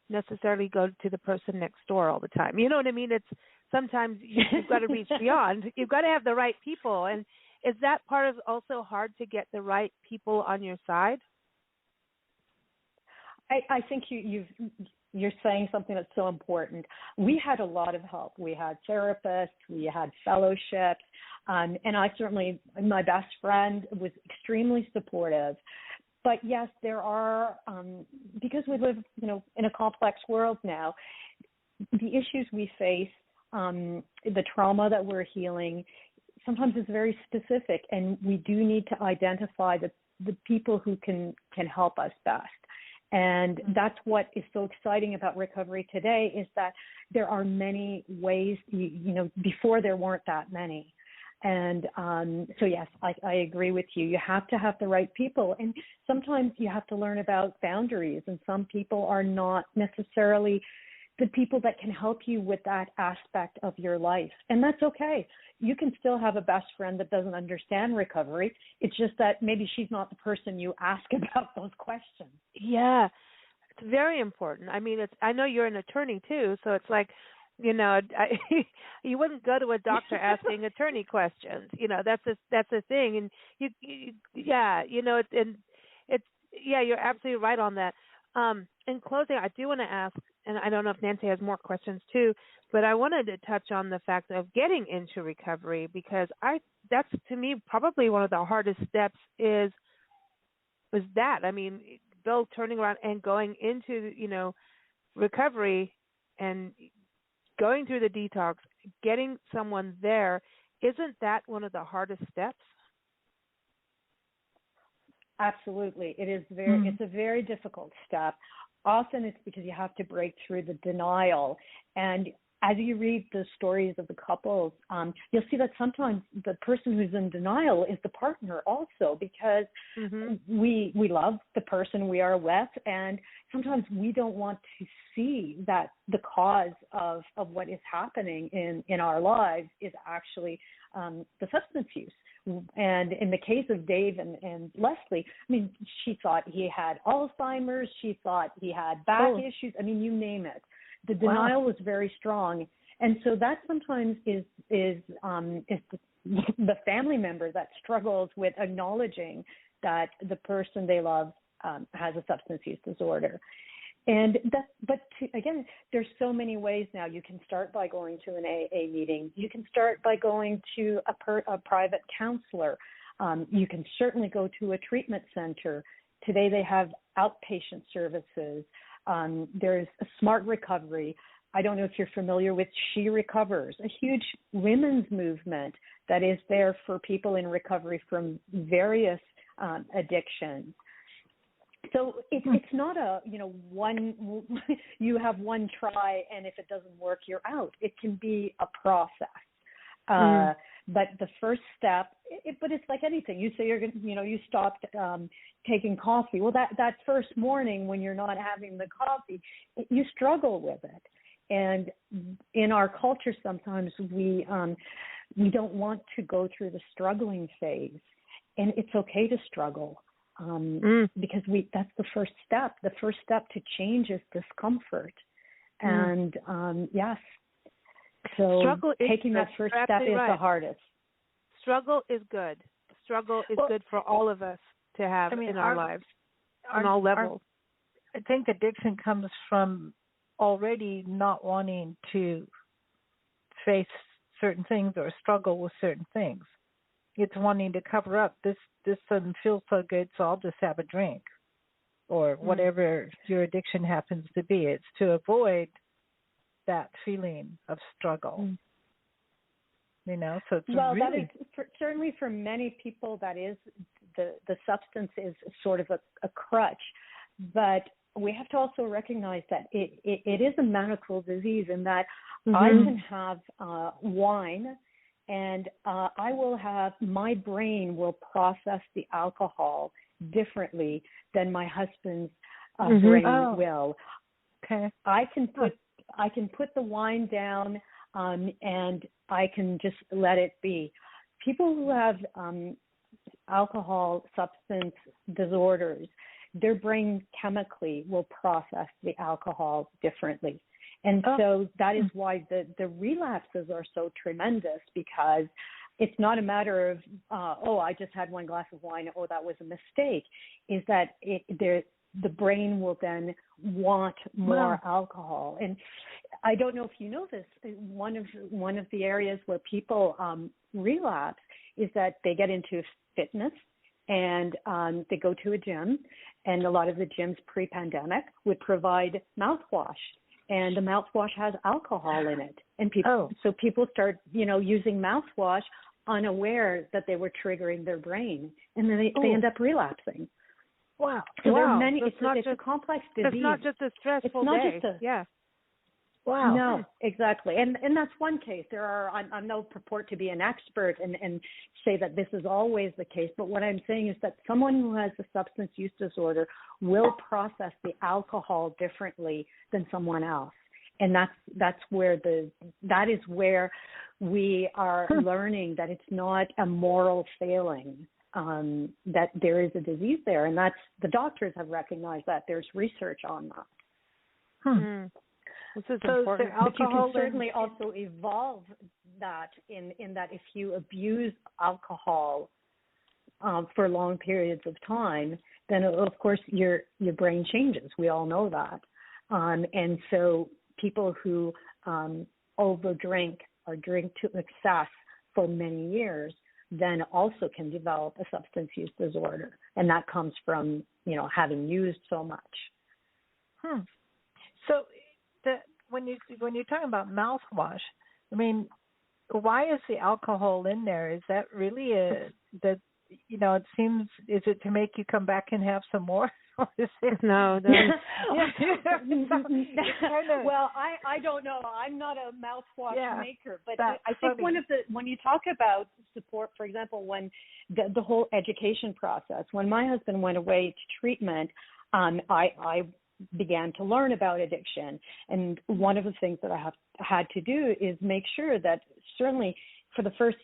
necessarily go to the person next door all the time. You know what I mean? It's sometimes you've got to reach beyond. You've got to have the right people. And is that part of also hard to get the right people on your side? I think you're saying something that's so important. We had a lot of help. We had therapists, we had fellowships, and I certainly, my best friend was extremely supportive. But yes, there are, because we live, in a complex world now, the issues we face, the trauma that we're healing, sometimes it's very specific, and we do need to identify the people who can help us best. And that's what is so exciting about recovery today, is that there are many ways, before there weren't that many. And so, yes, I agree with you. You have to have the right people. And sometimes you have to learn about boundaries. And some people are not necessarily the people that can help you with that aspect of your life. And that's okay. You can still have a best friend that doesn't understand recovery. It's just that maybe she's not the person you ask about those questions. Yeah, it's very important. I mean, I know you're an attorney too, so it's like, you know, you wouldn't go to a doctor asking attorney questions. You know, that's a thing. And you're absolutely right on that. In closing, I do want to ask, and I don't know if Nancy has more questions too, but I wanted to touch on the fact of getting into recovery, because that's to me probably one of the hardest steps is that. I mean, Bill turning around and going into, you know, recovery and going through the detox, getting someone there, isn't that one of the hardest steps? Absolutely. It is it's a very difficult step. Often it's because you have to break through the denial. And as you read the stories of the couples, you'll see that sometimes the person who's in denial is the partner also, because we love the person we are with, and sometimes we don't want to see that the cause of what is happening in our lives is actually the substance use. And in the case of Dave and Leslie, I mean, she thought he had Alzheimer's, she thought he had back issues, I mean, you name it. The denial was very strong. And so that sometimes is the family member that struggles with acknowledging that the person they love has a substance use disorder. And again, there's so many ways now. You can start by going to an AA meeting. You can start by going to a private counselor. You can certainly go to a treatment center. Today they have outpatient services. There's a Smart Recovery. I don't know if you're familiar with She Recovers, a huge women's movement that is there for people in recovery from various addictions. So it's not one, you have one try and if it doesn't work, you're out. It can be a process. But the first step, but it's like anything. You say you stopped taking coffee. Well, that first morning when you're not having the coffee, you struggle with it. And in our culture, sometimes we don't want to go through the struggling phase, and it's okay to struggle. Because that's the first step. The first step to change is discomfort. And yes, so taking that first step is the hardest. Struggle is good. Struggle is good for all of us to have in our lives on all levels. I think addiction comes from already not wanting to face certain things or struggle with certain things. It's wanting to cover up. This doesn't feel so good, so I'll just have a drink, or whatever your addiction happens to be. It's to avoid that feeling of struggle. You know, so it's that is certainly for many people. That is the substance is sort of a crutch, but we have to also recognize that it is a medical disease, and that I can have wine. And my brain will process the alcohol differently than my husband's brain will. Okay. I can put the wine down, and I can just let it be. People who have alcohol substance disorders, their brain chemically will process the alcohol differently. And so that is why the relapses are so tremendous, because it's not a matter of, I just had one glass of wine, that was a mistake. Is that the brain will then want more alcohol. And I don't know if you know this, one of the areas where people relapse is that they get into fitness, and they go to a gym, and a lot of the gyms pre-pandemic would provide mouthwash. And the mouthwash has alcohol in it, and people start, using mouthwash unaware that they were triggering their brain, and then they end up relapsing. Wow! So there are many. It's a complex disease. It's not just a stressful day. Wow. No, exactly. And that's one case. I'm no purport to be an expert and say that this is always the case, but what I'm saying is that someone who has a substance use disorder will process the alcohol differently than someone else. And that is where we are learning that it's not a moral failing, that there is a disease there, and that's the doctors have recognized that. There's research on that. This is so important. But you can certainly also evolve that in that if you abuse alcohol for long periods of time, then of course your brain changes. We all know that. And so people who overdrink or drink to excess for many years then also can develop a substance use disorder. And that comes from, having used so much. So when you're talking about mouthwash, I mean, why is the alcohol in there? Is that really it seems, is it to make you come back and have some more? No. Well, I don't know. I'm not a mouthwash maker, but I think when you talk about support, for example, when the whole education process, when my husband went away to treatment, I began to learn about addiction. And one of the things that I have had to do is make sure that certainly for the first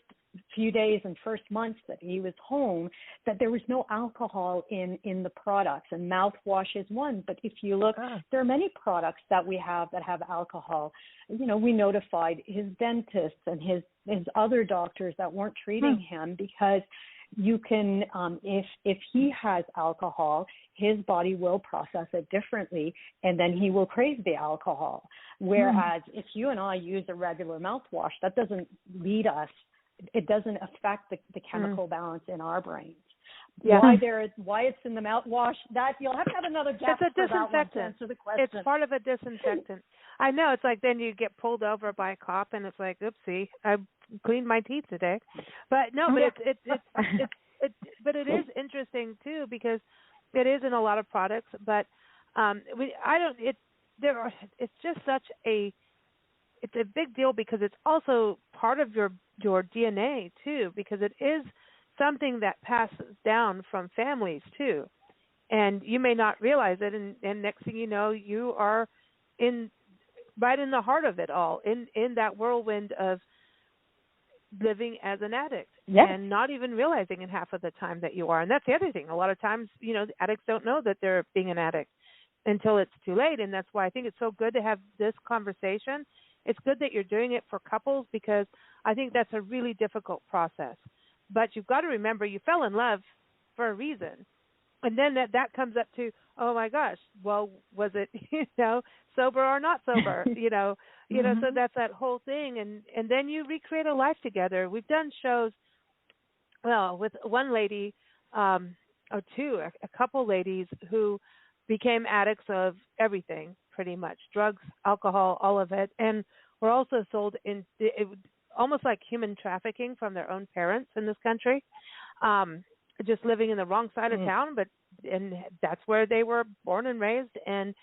few days and first months that he was home, that there was no alcohol in the products, and mouthwash is one. But if you look, there are many products that we have that have alcohol. We notified his dentists and his other doctors that weren't treating him, because you can, if he has alcohol, his body will process it differently, and then he will crave the alcohol. Whereas if you and I use a regular mouthwash, that doesn't lead us. It doesn't affect the chemical balance in our brains. Yeah. Why it's in the mouthwash, that you'll have to have another guest. It's a disinfectant. For that one to answer the question. It's part of a disinfectant. I know. It's like then you get pulled over by a cop, and it's like, oopsie, I cleaned my teeth today. But no, but but it is interesting too, because it is in a lot of products. But it's just such a. It's a big deal because it's also part of your DNA too, because it is something that passes down from families too, and you may not realize it, and next thing you know, you are right in the heart of it all, in that whirlwind of living as an addict, and not even realizing in half of the time that you are. And that's the other thing. A lot of times, addicts don't know that they're being an addict until it's too late, and that's why I think it's so good to have this conversation. It's good that you're doing it for couples, because I think that's a really difficult process. But you've got to remember, you fell in love for a reason. And then that comes up to, oh my gosh, well, was it, sober or not sober? So that's that whole thing. And then you recreate a life together. We've done shows, with one lady, or two, a couple ladies who became addicts of everything, pretty much, drugs, alcohol, all of it, and were also sold in almost like human trafficking from their own parents in this country, just living in the wrong side of town, and that's where they were born and raised, and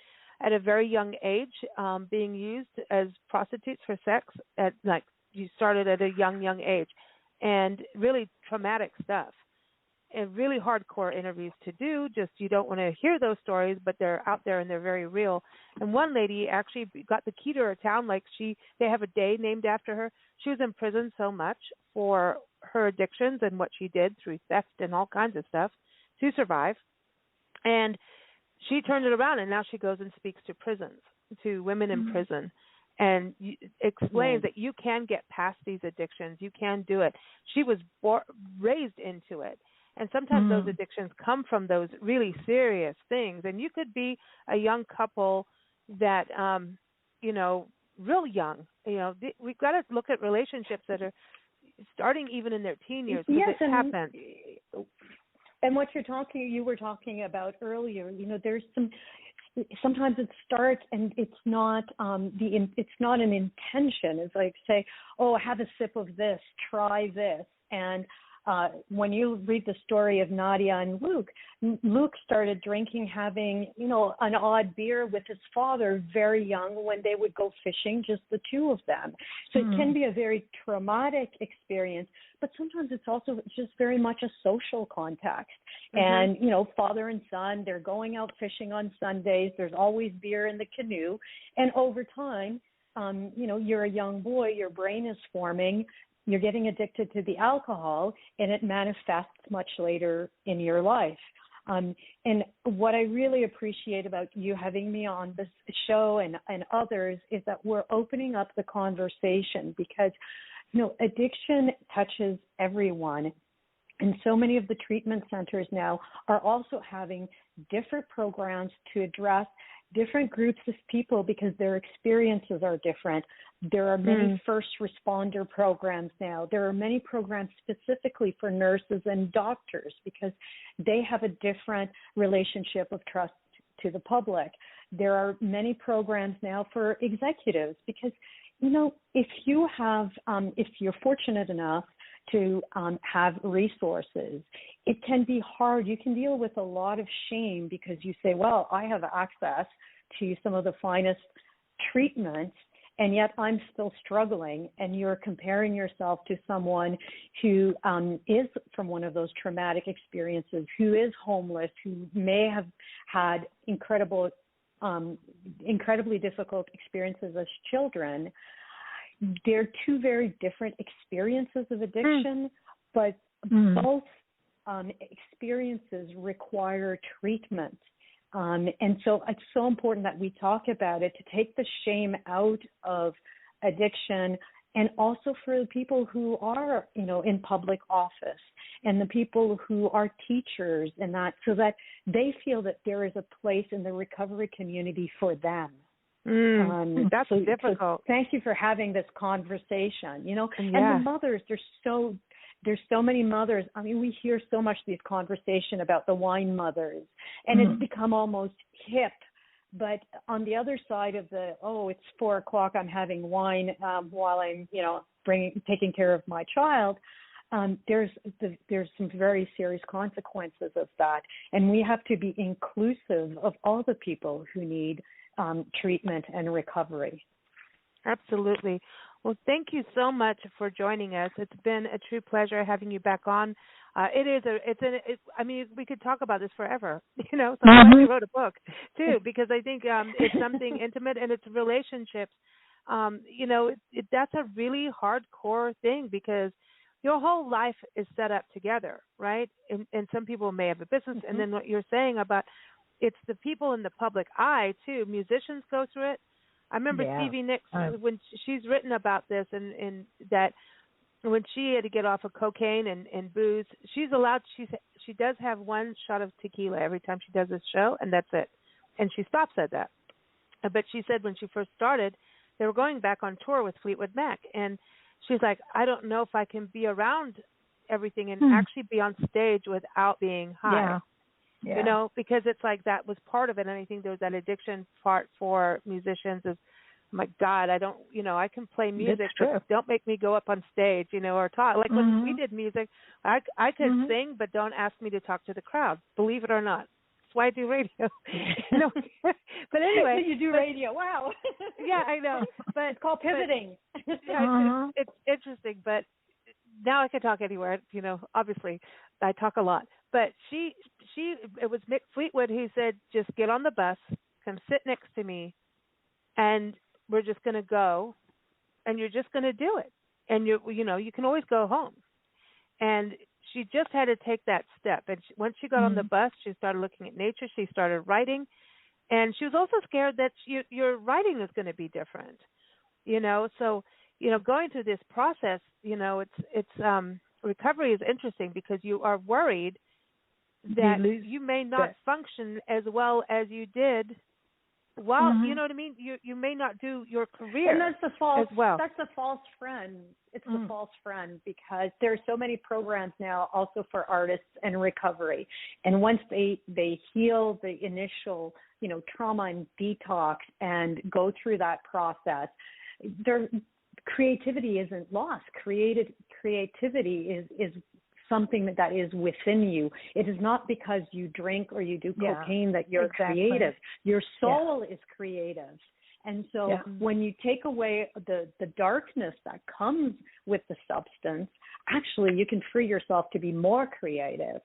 at a very young age, being used as prostitutes for sex. You started at a young age, and really traumatic stuff. And really hardcore interviews to do. Just, you don't want to hear those stories, but they're out there and they're very real. And one lady actually got the key to her town. They have a day named after her. She was in prison so much for her addictions and what she did through theft and all kinds of stuff to survive. And she turned it around, and now she goes and speaks to prisons, to women in prison, and explains that you can get past these addictions. You can do it. She was raised into it. And sometimes those addictions come from those really serious things. And you could be a young couple that, real young. We've got to look at relationships that are starting even in their teen years. Yes, it happens. And what you were talking about earlier, there's sometimes it starts and it's not it's not an intention. It's like, say, oh, have a sip of this, try this, and when you read the story of Nadia and Luke, Luke started drinking, having, an odd beer with his father very young when they would go fishing, just the two of them. So it can be a very traumatic experience, but sometimes it's also just very much a social context. And, father and son, they're going out fishing on Sundays. There's always beer in the canoe. And over time, you're a young boy, your brain is forming, you're getting addicted to the alcohol, and it manifests much later in your life. And what I really appreciate about you having me on this show and others is that we're opening up the conversation because, addiction touches everyone. And so many of the treatment centers now are also having different programs to address different groups of people because their experiences are different. There are many first responder programs now. There are many programs specifically for nurses and doctors because they have a different relationship of trust to the public. There are many programs now for executives because, if you're fortunate enough to have resources, it can be hard. You can deal with a lot of shame because you say, well, I have access to some of the finest treatments, and yet I'm still struggling. And you're comparing yourself to someone who is from one of those traumatic experiences, who is homeless, who may have had incredibly difficult experiences as children. They're two very different experiences of addiction, but both experiences require treatment. And so it's so important that we talk about it to take the shame out of addiction, and also for the people who are, in public office and the people who are teachers and that, so that they feel that there is a place in the recovery community for them. That's difficult. So thank you for having this conversation, and the mothers, there's so many mothers. I mean, we hear so much these conversation about the wine mothers, and it's become almost hip. But on the other side of it's 4:00, I'm having wine while I'm, taking care of my child. There's some very serious consequences of that, and we have to be inclusive of all the people who need treatment and recovery. Absolutely. Well, thank you so much for joining us. It's been a true pleasure having you back on. We could talk about this forever. So I'm glad you wrote a book too, because I think it's something intimate and it's relationships. That's a really hardcore thing because your whole life is set up together, right? And some people may have a business, and then what you're saying about it's the people in the public eye too. Musicians go through it. I remember Stevie Nicks when she's written about this, and that when she had to get off of cocaine and booze, she's allowed. She does have one shot of tequila every time she does this show, and that's it. And she stops at that. But she said when she first started, they were going back on tour with Fleetwood Mac, and she's like, I don't know if I can be around everything and actually be on stage without being high. Yeah. Because it's like that was part of it. And I think there was that addiction part for musicians is, my God, I don't, I can play music, but don't make me go up on stage, or talk. Like when we did music, I could sing, but don't ask me to talk to the crowd, believe it or not. That's why I do radio. But anyway. You do radio, wow. Yeah, I know. But it's called pivoting. It's interesting, but now I can talk anywhere, obviously I talk a lot. But it was Mick Fleetwood who said, just get on the bus, come sit next to me, and we're just going to go, and you're just going to do it. And you can always go home. And she just had to take that step. And once she got on the bus, she started looking at nature. She started writing. And she was also scared that your writing is going to be different, So, going through this process, it's recovery is interesting because you are worried that you may not function as well as you did. Well, you know what I mean? You may not do your career. And that's the false as well. That's the false friend. It's the false friend because there are so many programs now also for artists and recovery. And once they heal the initial, trauma and detox and go through that process, their creativity isn't lost. Creativity is something that is within you. It is not because you drink or you do cocaine that you're creative. Your soul is creative. And so when you take away the darkness that comes with the substance, actually you can free yourself to be more creative.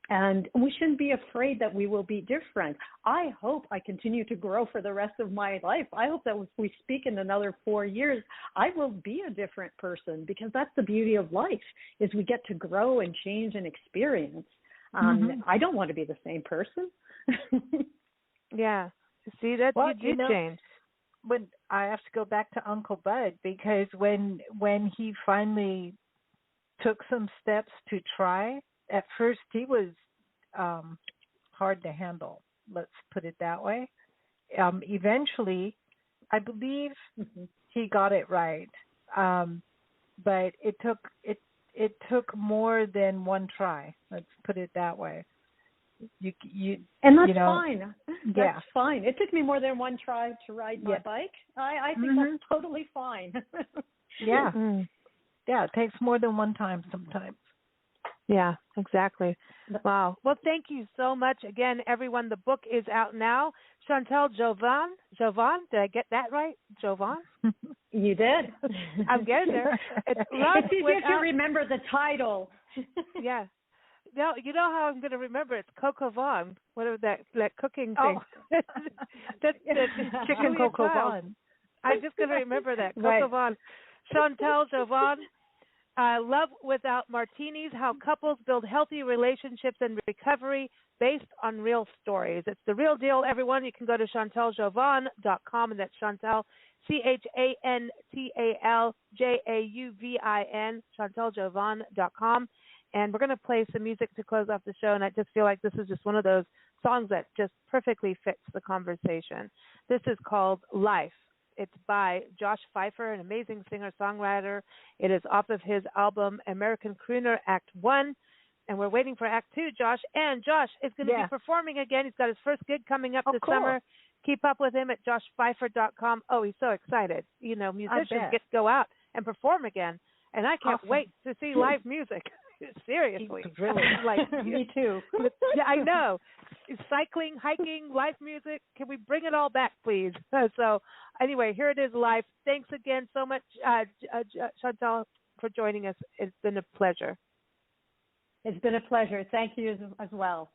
And we shouldn't be afraid that we will be different. I hope I continue to grow for the rest of my life. I hope that if we speak in another 4 years, I will be a different person, because that's the beauty of life, is we get to grow and change and experience. I don't want to be the same person. See, that you did change. When I have to go back to Uncle Bud, because when he finally took some steps to try, at first he was hard to handle. Let's put it that way. Eventually, I believe he got it right, but it took more than one try. Let's put it that way. And that's fine. That's fine. It took me more than one try to ride my bike. I think that's totally fine. It takes more than one time sometimes. Yeah, exactly. Wow. Well, thank you so much. Again, everyone, the book is out now. Chantal Jauvin. Jauvin, did I get that right? Jauvin? You did. I'm getting there. It's easy if you remember the title. Yeah. No, you know how I'm going to remember? It's Coco Vaughn, whatever that cooking thing. That's chicken Coco Vaughn. I'm just going to remember that. Coco Vaughn. Chantal Jauvin. Love Without Martinis, How Couples Build Healthy Relationships and Recovery Based on Real Stories. It's the real deal, everyone. You can go to chantaljauvin.com, and that's Chantal, ChantalJauvin, chantaljauvin.com. And we're going to play some music to close off the show, and I just feel like this is just one of those songs that just perfectly fits the conversation. This is called Life. It's by Josh Pfeiffer, an amazing singer-songwriter. It is off of his album American Crooner Act 1, and we're waiting for Act 2, Josh. And Josh is going to be performing again. He's got his first gig coming up this summer. Keep up with him at joshpfeiffer.com. Oh, he's so excited. You know, musicians get to go out and perform again, and I can't wait to see live music. Seriously. Really? Me too. Yeah, I know. Cycling, hiking, live music. Can we bring it all back, please? So anyway, here it is live. Thanks again so much, Chantal, for joining us. It's been a pleasure. It's been a pleasure. Thank you as well.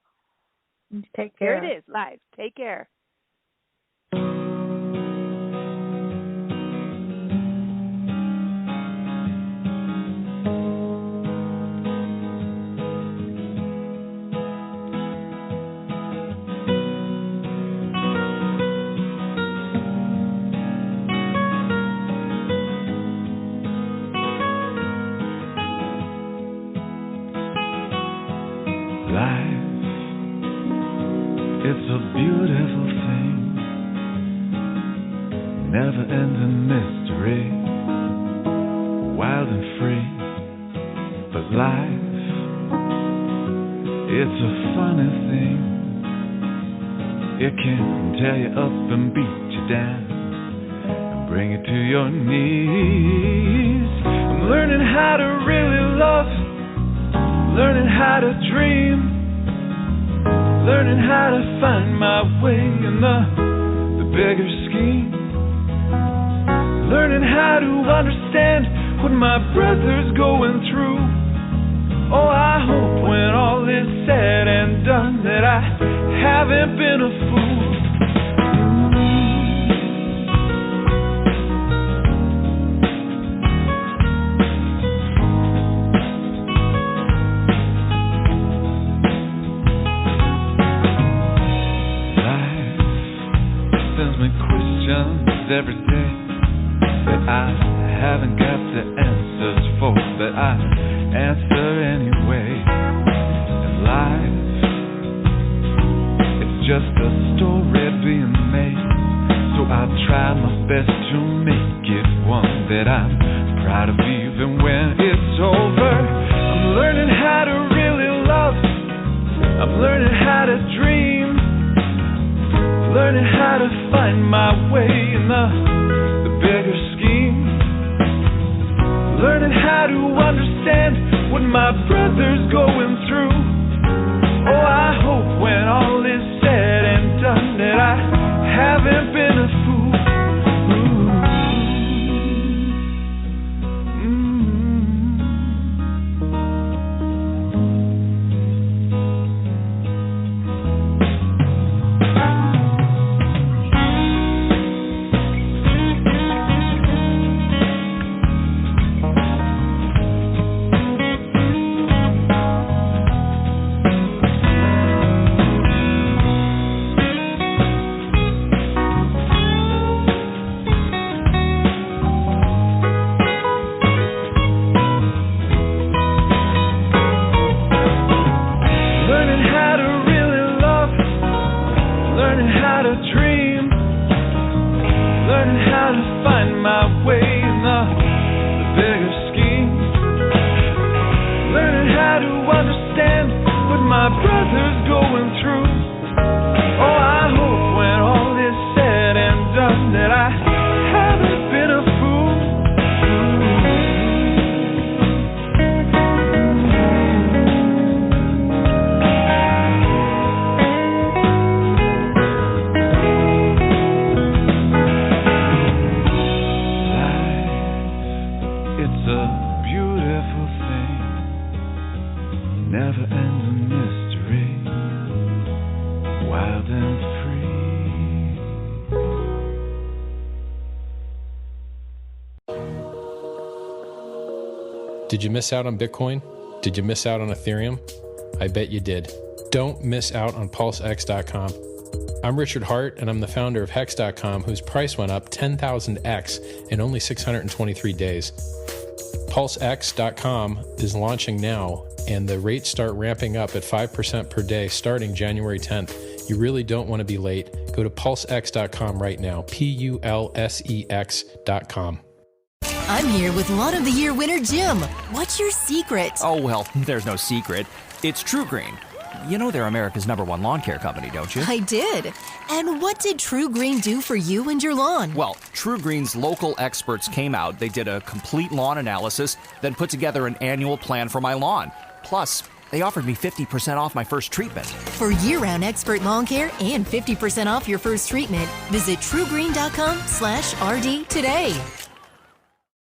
Take care. Here it is live. Take care. It's a beautiful thing, never-ending mystery, wild and free. But life, it's a funny thing. It can tear you up and beat you down and bring you to your knees. I'm learning how to really love, learning how to dream, learning how to find my way in the bigger scheme. Learning how to understand what my brother's going through. Oh, I hope when all is said and done that I haven't been a fool. Every day that I haven't got the answers for, that I answer anyway. And life, it's just a story being made, so I'll try my best to make it one that I'm proud of even when it's over. I'm learning how to really love, I'm learning how to dream, learning how to find my way in the bigger scheme. Learning how to understand what my brother's going through. Oh, I hope when all is said and done that I haven't been a fool. Did you miss out on Bitcoin? Did you miss out on Ethereum? I bet you did. Don't miss out on PulseX.com. I'm Richard Hart, and I'm the founder of Hex.com, whose price went up 10,000x in only 623 days. PulseX.com is launching now, and the rates start ramping up at 5% per day starting January 10th. You really don't want to be late. Go to PulseX.com right now, PulseX.com. I'm here with Lawn of the Year winner Jim. What's your secret? Oh, well, there's no secret. It's True Green. You know they're America's #1 lawn care company, don't you? I did. And what did True Green do for you and your lawn? Well, True Green's local experts came out, they did a complete lawn analysis, then put together an annual plan for my lawn. Plus, they offered me 50% off my first treatment. For year-round expert lawn care and 50% off your first treatment, visit truegreen.com/RD today.